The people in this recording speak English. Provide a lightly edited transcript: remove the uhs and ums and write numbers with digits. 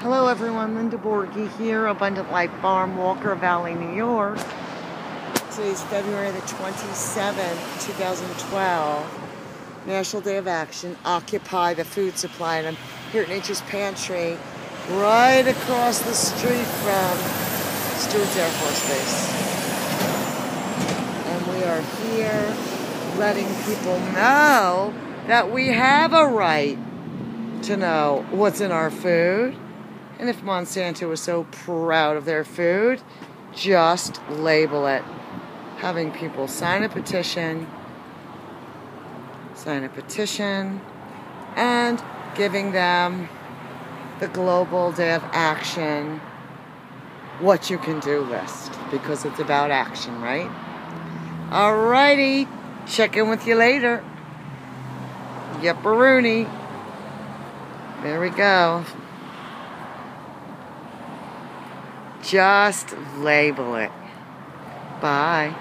Hello everyone, Linda Borghi here, Abundant Life Farm, Walker Valley, New York. Today's February the 27th, 2012. National Day of Action, Occupy the Food Supply. And I'm here at Nature's Pantry, right across the street from Stewart's Air Force Base. And we are here letting people know that we have a right to know what's in our food. And if Monsanto was so proud of their food, just label it. Having people sign a petition, and giving them the Global Day of Action, what you can do list, because it's about action, right? Alrighty, check in with you later. Yep-a-rooney. There we go. Just label it. Bye.